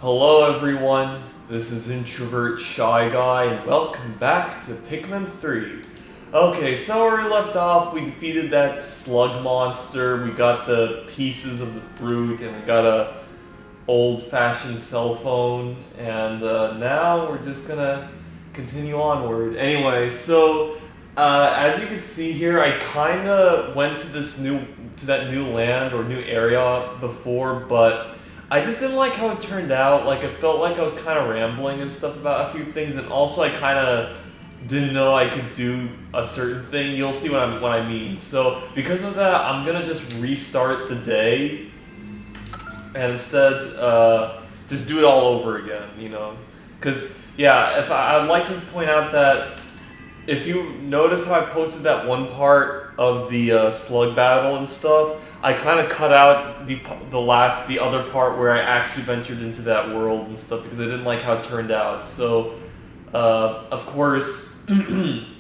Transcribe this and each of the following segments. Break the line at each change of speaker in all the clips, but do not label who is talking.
Hello everyone, this is Introvert Shy Guy and welcome back to Pikmin 3. Okay, so where we left off, we defeated that slug monster, we got the pieces of the fruit, and we got a old-fashioned cell phone, and now we're just gonna continue onward. Anyway, so as you can see here, I kinda went to that new land or new area before, but I just didn't like how it turned out. Like, it felt like I was kind of rambling and stuff about a few things, and also I kind of didn't know I could do a certain thing. You'll see what I mean. So, because of that, I'm gonna just restart the day, and instead, just do it all over again, you know? Because, yeah, I'd like to point out that if you notice how I posted that one part of the slug battle and stuff, I kind of cut out the other part where I actually ventured into that world and stuff because I didn't like how it turned out. So, of course,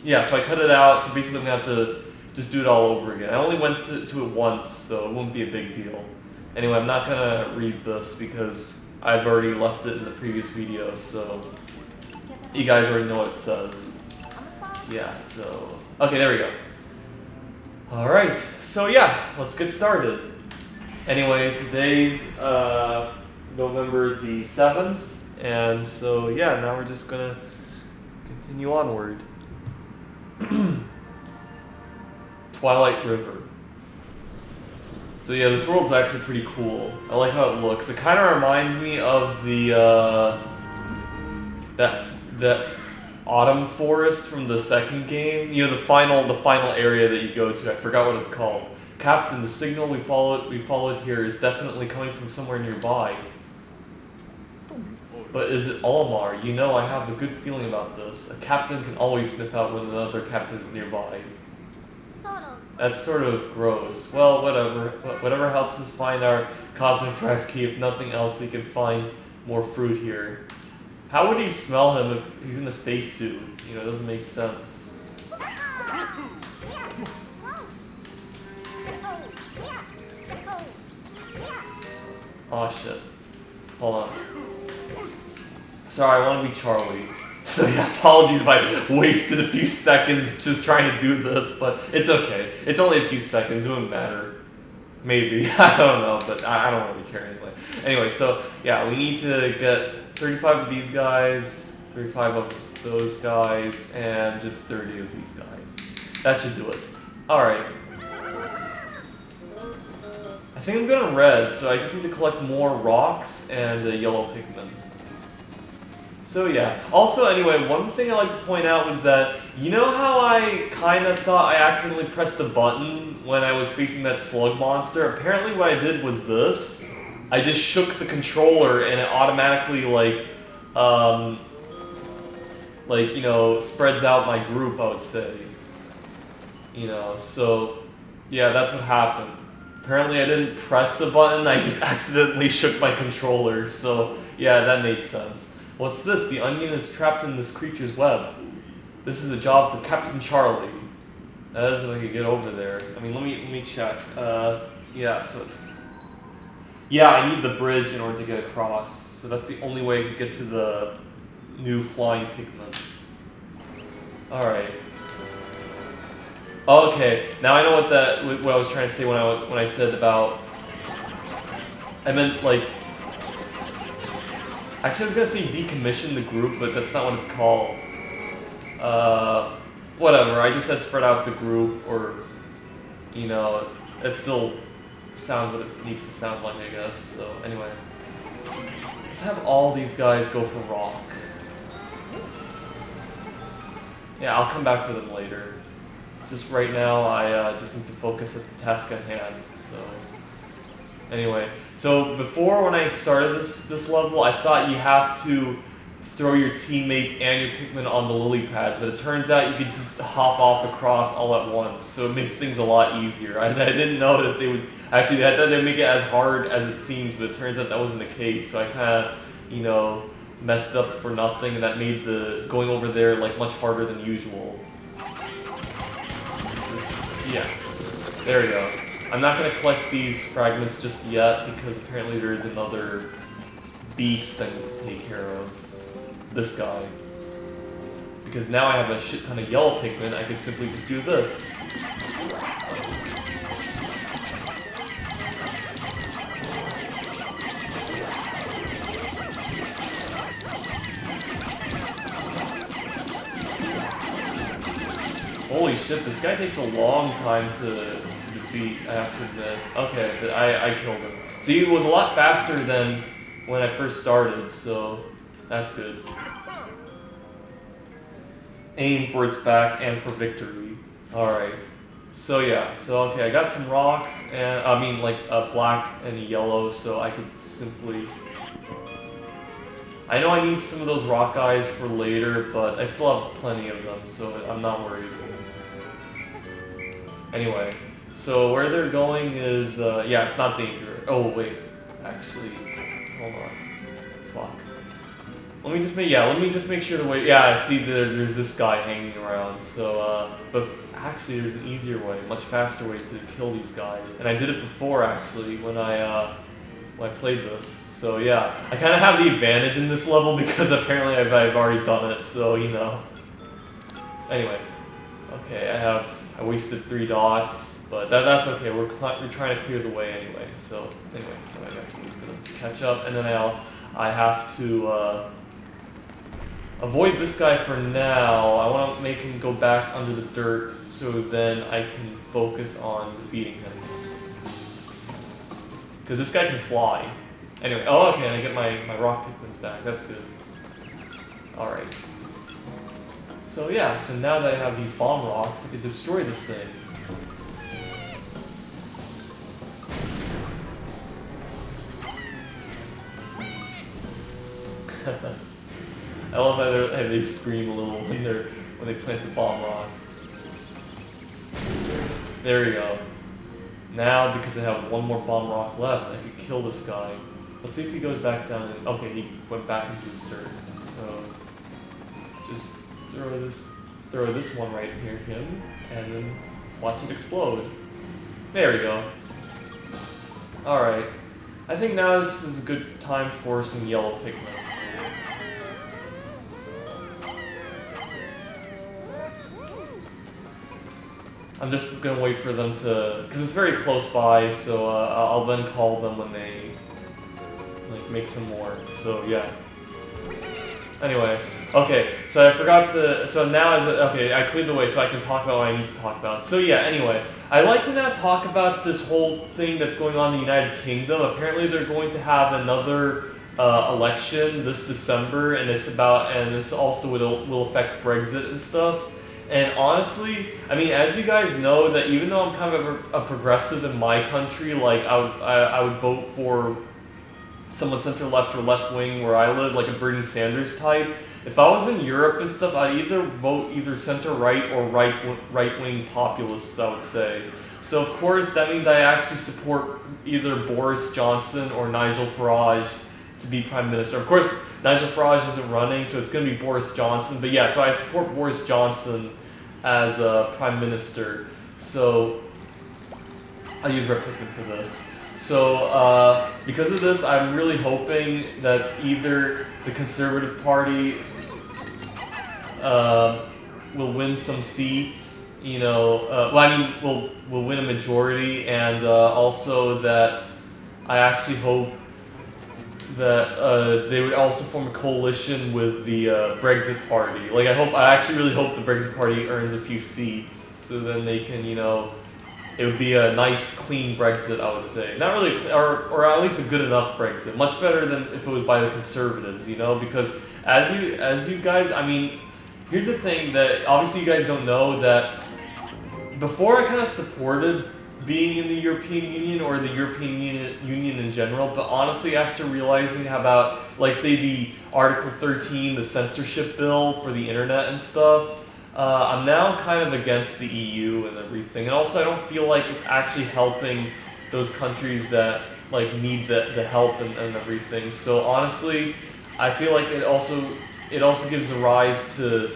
yeah, so I cut it out, so basically I'm going to have to just do it all over again. I only went to it once, so it won't be a big deal. Anyway, I'm not going to read this because I've already left it in the previous video, so you guys already know what it says. Yeah, so... Okay, there we go. Alright, so yeah, let's get started. Anyway, today's November the 7th, and so yeah, now we're just gonna continue onward. Twilight River. So yeah, this world's actually pretty cool. I like how it looks. It kind of reminds me of the, that Autumn Forest from the second game. You know, the final area that you go to. I forgot what it's called. Captain, the signal we followed here is definitely coming from somewhere nearby. But is it Almar? You know, I have a good feeling about this. A captain can always sniff out when another captain is nearby. That's sort of gross. Well, whatever. Whatever helps us find our cosmic drive key. If nothing else, we can find more fruit here. How would he smell him if he's in a spacesuit? You know, it doesn't make sense. Oh shit. Hold on. Sorry, I want to be Charlie. So yeah, apologies if I wasted a few seconds just trying to do this, but it's okay. It's only a few seconds, it wouldn't matter. Maybe, I don't know, but I don't really care anyway. Anyway, so yeah, we need to get 35 of these guys, 35 of those guys, and just 30 of these guys. That should do it. Alright. I think I'm going red, so I just need to collect more rocks and yellow Pikmin. So yeah. Also, anyway, one thing I like to point out was that, you know how I kind of thought I accidentally pressed a button when I was facing that slug monster? Apparently what I did was this. I just shook the controller and it automatically, you know, spreads out my group, I would say. You know, so, yeah, that's what happened. Apparently I didn't press the button, I just accidentally shook my controller, so, yeah, that made sense. What's this? The onion is trapped in this creature's web. This is a job for Captain Charlie. That is if I could get over there. I mean, let me check. Yeah, so it's... Yeah, I need the bridge in order to get across, so that's the only way I could get to the new flying Pikmin. Alright. Okay, now I know what I was trying to say when I said about... I meant, like... Actually, I was gonna say decommission the group, but that's not what it's called. Whatever, I just said spread out the group, or... You know, it still sounds what it needs to sound like, I guess. So, anyway. Let's have all these guys go for rock. Yeah, I'll come back to them later. It's just right now, I just need to focus at the task at hand, so... Anyway, so before when I started this level, I thought you have to throw your teammates and your Pikmin on the lily pads, but it turns out you could just hop off across all at once, so it makes things a lot easier. I didn't know that they would... Actually, I thought they'd make it as hard as it seems, but it turns out that wasn't the case, so I kind of, you know, messed up for nothing, and that made the going over there, like, much harder than usual. Yeah, there we go. I'm not going to collect these fragments just yet, because apparently there is another beast I need to take care of. This guy. Because now I have a shit ton of yellow Pikmin, I can simply just do this. Holy shit, this guy takes a long time to defeat, I have to admit. Okay, but I killed him. See, it was a lot faster than when I first started, so that's good. Aim for its back and for victory. Alright. So yeah, so okay, I got some rocks, and I mean like a black and a yellow, so I could simply... I know I need some of those rock eyes for later, but I still have plenty of them, so I'm not worried. Anyway, so where they're going is, yeah, it's not dangerous. Oh, wait, actually, hold on. Fuck. Let me just make sure to wait. Yeah, I see there's this guy hanging around, so, but actually there's an easier way, much faster way to kill these guys. And I did it before, actually, when I played this. So yeah, I kind of have the advantage in this level because apparently I've already done it, so, you know. Anyway, okay, I wasted 3 dots, but that's okay. We're trying to clear the way anyway. So anyway, so I have to wait for them to catch up, and then I have to avoid this guy for now. I want to make him go back under the dirt, so then I can focus on defeating him. Because this guy can fly. Anyway, oh okay, and I get my rock Pikmins back. That's good. All right. So yeah, so now that I have these bomb rocks, I can destroy this thing. I love how they scream a little when they plant the bomb rock. There we go. Now, because I have one more bomb rock left, I can kill this guy. Let's see if he goes back down and... Okay, he went back into his dirt. So, just throw this one right near him, and then watch it explode. There we go. Alright. I think now this is a good time for some yellow Pikmin. I'm just gonna wait for them to... because it's very close by, so I'll then call them when they like make some more. So yeah. Anyway, okay, so I forgot to, so now okay, I cleared the way so I can talk about what I need to talk about. So yeah, anyway, I'd like to now talk about this whole thing that's going on in the United Kingdom. Apparently they're going to have another election this December, and this also will affect Brexit and stuff. And honestly, I mean, as you guys know, that even though I'm kind of a progressive in my country, like I would vote for someone center-left or left-wing where I live, like a Bernie Sanders type. If I was in Europe and stuff, I'd either vote either center-right or right-wing populists, I would say. So of course, that means I actually support either Boris Johnson or Nigel Farage to be Prime Minister. Of course, Nigel Farage isn't running, so it's going to be Boris Johnson. But yeah, so I support Boris Johnson as Prime Minister. So I'll use Red Pikmin for this. So because of this, I'm really hoping that either the Conservative Party will win some seats, you know, well, I mean, will win a majority, and also that I actually hope that they would also form a coalition with the Brexit Party. Like, I actually really hope the Brexit Party earns a few seats, so then they can, you know, it would be a nice, clean Brexit, I would say. Not really, or at least a good enough Brexit. Much better than if it was by the Conservatives, you know? Because as you guys, I mean, here's the thing that obviously you guys don't know, that before I kind of supported being in the European Union or the European Union in general, but honestly, after realizing how about, like, say the Article 13, the censorship bill for the internet and stuff, I'm now kind of against the EU and everything, and also I don't feel like it's actually helping those countries that like need the help and everything. So honestly, I feel like it also gives a rise to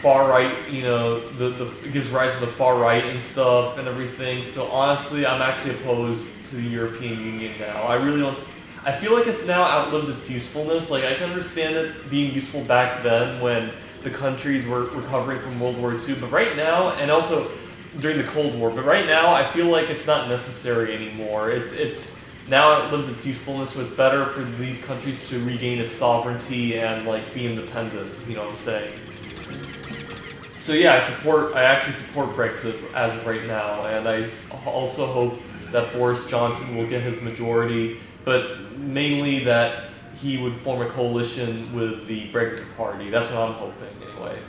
far right, you know, it gives rise to the far right and stuff and everything. So honestly, I'm actually opposed to the European Union now. I feel like it's now outlived its usefulness. Like, I can understand it being useful back then when the countries were recovering from World War II, but right now, and also during the Cold War, but right now I feel like it's not necessary anymore. It's now outlived its usefulness, so it's better for these countries to regain its sovereignty and like be independent, you know what I'm saying? So yeah, I actually support Brexit as of right now, and I also hope that Boris Johnson will get his majority, but mainly that he would form a coalition with the Brexit party. That's what I'm hoping, anyway.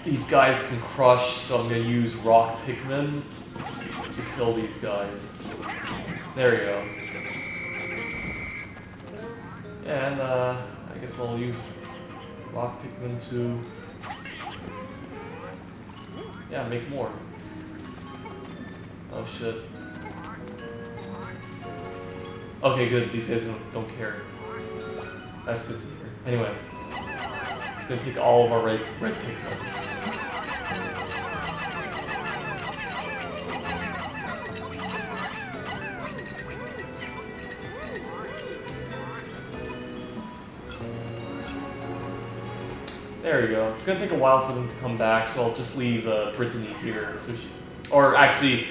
These guys can crush, so I'm gonna use rock Pikmin to kill these guys. There we go. And I guess I'll use rock Pikmin to, yeah, make more. Oh shit. Okay, good. These guys don't care. That's good to hear. Anyway, it's gonna take all of our red Pikmin. There we go. It's gonna take a while for them to come back, so I'll just leave Brittany here. So she, or actually,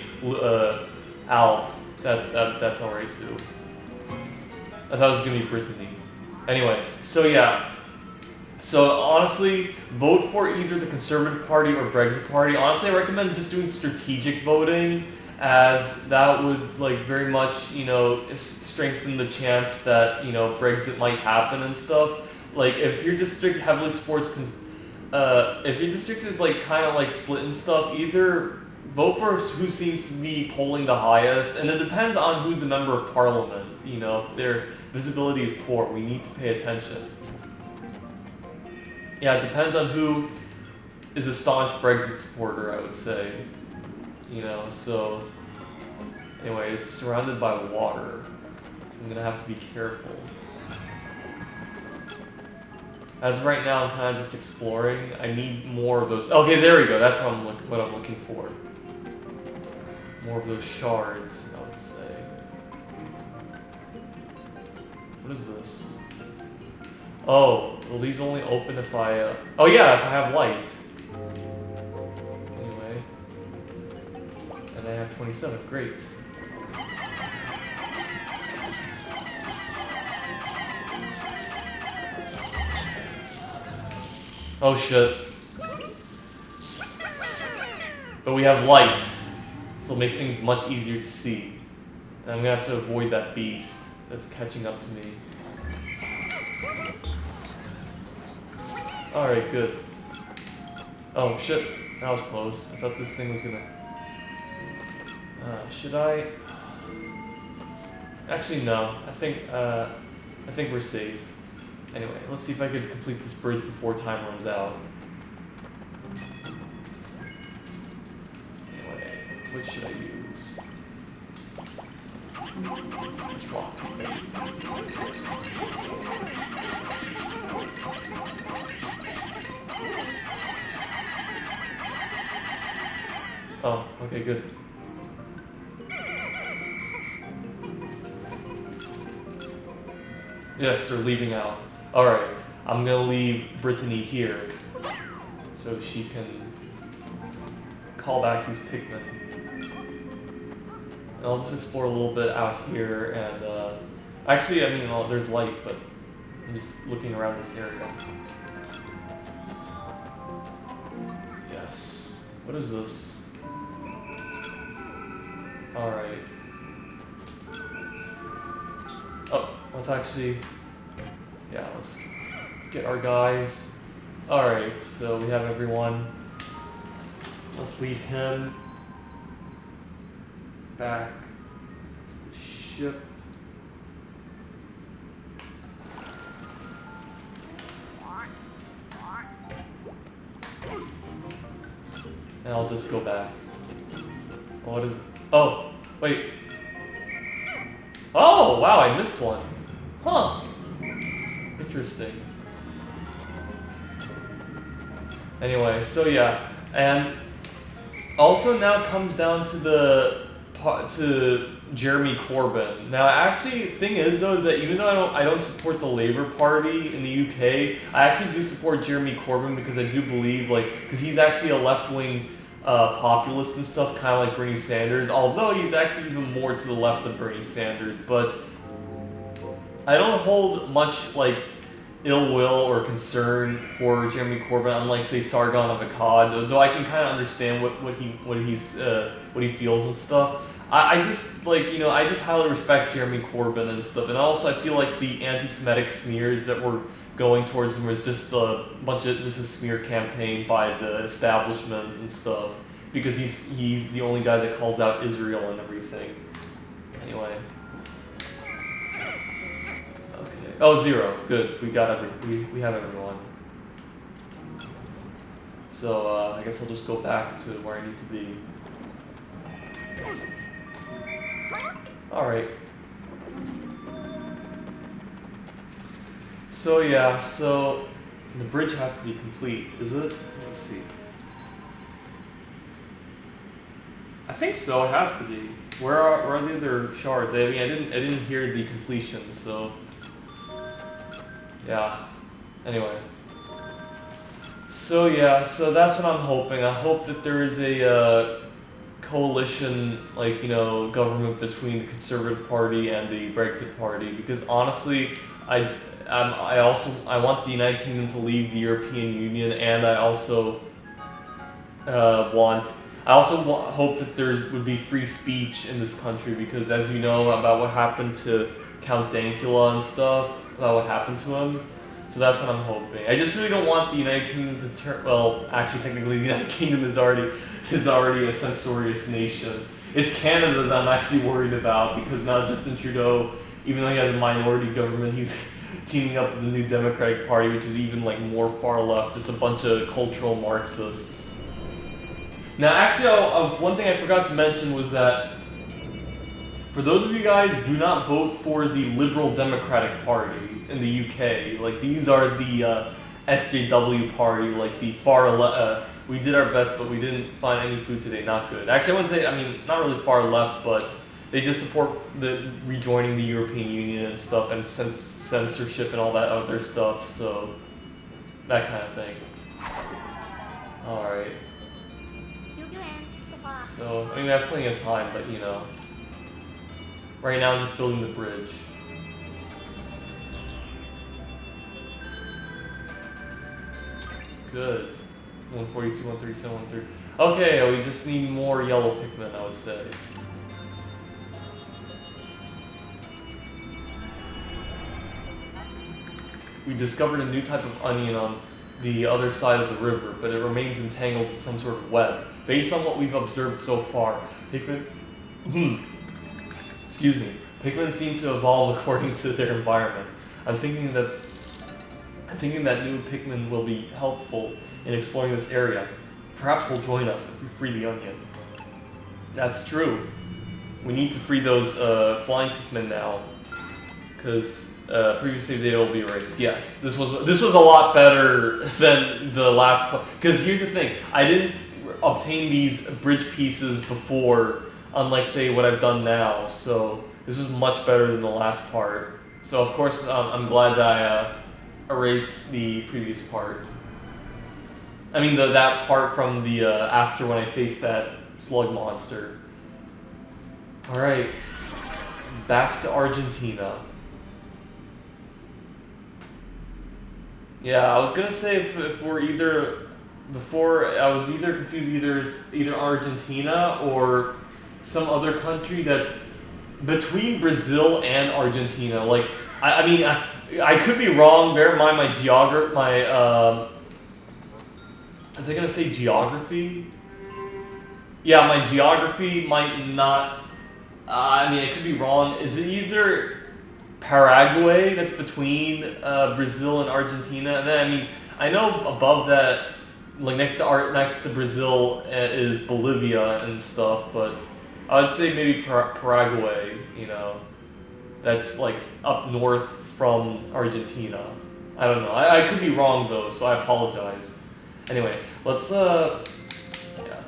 Alf. That's alright too. I thought it was gonna be Brittany. Anyway, so yeah. So honestly, vote for either the Conservative Party or Brexit Party. Honestly, I recommend just doing strategic voting, as that would like very much, you know, strengthen the chance that, you know, Brexit might happen and stuff. Like if your district heavily supports, if your district is like kind of like split and stuff, either vote for who seems to be polling the highest, and it depends on who's the member of parliament. You know, if their visibility is poor, we need to pay attention. Yeah, it depends on who is a staunch Brexit supporter, I would say. You know, so anyway, it's surrounded by water, so I'm gonna have to be careful. As of right now, I'm kind of just exploring. I need more of those. Okay, there we go. That's what I'm looking for. More of those shards, I would say. What is this? Oh, well, these only open if I. Oh yeah, if I have light. Anyway, and I have 27. Great. Oh shit. But we have light, so it'll make things much easier to see. And I'm gonna have to avoid that beast that's catching up to me. Alright, good. Oh shit, that was close. I thought this thing was gonna... should I? Actually no, I think we're safe. Anyway, let's see if I could complete this bridge before time runs out. Anyway, what should I use? This rock. Oh, okay, good. Yes, they're leaving out. Alright, I'm gonna leave Brittany here so she can call back these Pikmin. And I'll just explore a little bit out here and actually, I mean, well, there's light, but I'm just looking around this area. Yes. What is this? Alright. Oh, let's actually... Yeah, let's get our guys. Alright, so we have everyone. Let's lead him back to the ship. And I'll just go back. What is... Oh, wait. Oh, wow, I missed one. Huh. Interesting. Anyway, so yeah, and also now comes down to the Jeremy Corbyn. Now, actually, the thing is though, is that even though I don't support the Labour Party in the UK, I actually do support Jeremy Corbyn because I do believe because he's actually a left-wing populist and stuff, kind of like Bernie Sanders. Although he's actually even more to the left of Bernie Sanders, but I don't hold much ill will or concern for Jeremy Corbyn, unlike say Sargon of Akkad. Though I can kind of understand what he feels and stuff. I just I just highly respect Jeremy Corbyn and stuff, and also I feel like the anti-Semitic smears that were going towards him was just a smear campaign by the establishment and stuff, because he's the only guy that calls out Israel and everything. Anyway. Oh, 0. Good. We got we have everyone. So I guess I'll just go back to where I need to be. Alright. So yeah, so the bridge has to be complete, is it? Let's see. I think so, it has to be. Where are the other shards? I mean, I didn't hear the completion, so yeah. Anyway. So yeah, so that's what I'm hoping. I hope that there is a coalition, government between the Conservative Party and the Brexit Party, because honestly, I want the United Kingdom to leave the European Union, and I also hope that there would be free speech in this country, because as we know about what happened to Count Dankula and stuff, about what happened to him. So that's what I'm hoping. I just really don't want the United Kingdom to turn. Well, actually, technically, the United Kingdom is already a censorious nation. It's Canada that I'm actually worried about, because now Justin Trudeau, even though he has a minority government, he's teaming up with the New Democratic Party, which is even more far left, just a bunch of cultural Marxists. Now, actually, one thing I forgot to mention was that for those of you guys who do not vote for the Liberal Democratic Party in the UK, these are the SJW party, the far left. We did our best, but we didn't find any food today. Not good. Actually, I wouldn't say. Not really far left, but they just support the rejoining the European Union and stuff, and censorship and all that other stuff. So that kind of thing. All right. So I have plenty of time, but right now I'm just building the bridge. Good. 142, 137, 130. Okay, we just need more yellow Pikmin, I would say. We discovered a new type of onion on the other side of the river, but it remains entangled in some sort of web. Based on what we've observed so far, Pikmin seem to evolve according to their environment. I'm thinking that new Pikmin will be helpful in exploring this area. Perhaps they'll join us if we free the onion. That's true. We need to free those flying Pikmin now, because previous save data will be erased. Yes, this was a lot better than the last. Because here's the thing: I didn't obtain these bridge pieces before, unlike say what I've done now. So this was much better than the last part. So of course I'm glad that I erased the previous part. That part from the after when I faced that slug monster. All right, back to Argentina. Yeah, I was gonna say if we're either before I was either confused either Argentina or some other country that's between Brazil and Argentina. I could be wrong. Bear in mind was I gonna say geography? Yeah, my geography might not. I could be wrong. Is it either Paraguay that's between Brazil and Argentina? And then I know above that, next to Brazil is Bolivia and stuff. But I would say maybe Paraguay. That's up north from Argentina. I don't know. I could be wrong though, so I apologize. Anyway, let's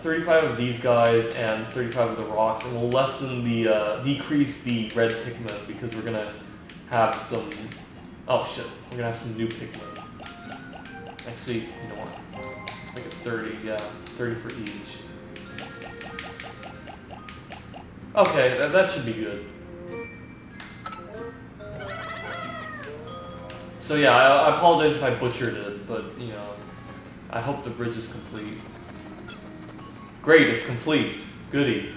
35 of these guys and 35 of the rocks, and we'll lessen the, decrease the red Pikmin because we're gonna have some, oh shit, we're gonna have some new Pikmin. Actually, you know what, let's make it 30, yeah, 30 for each. Okay, that should be good. So yeah, I apologize if I butchered it, but, you know, I hope the bridge is complete. Great, it's complete. Goody.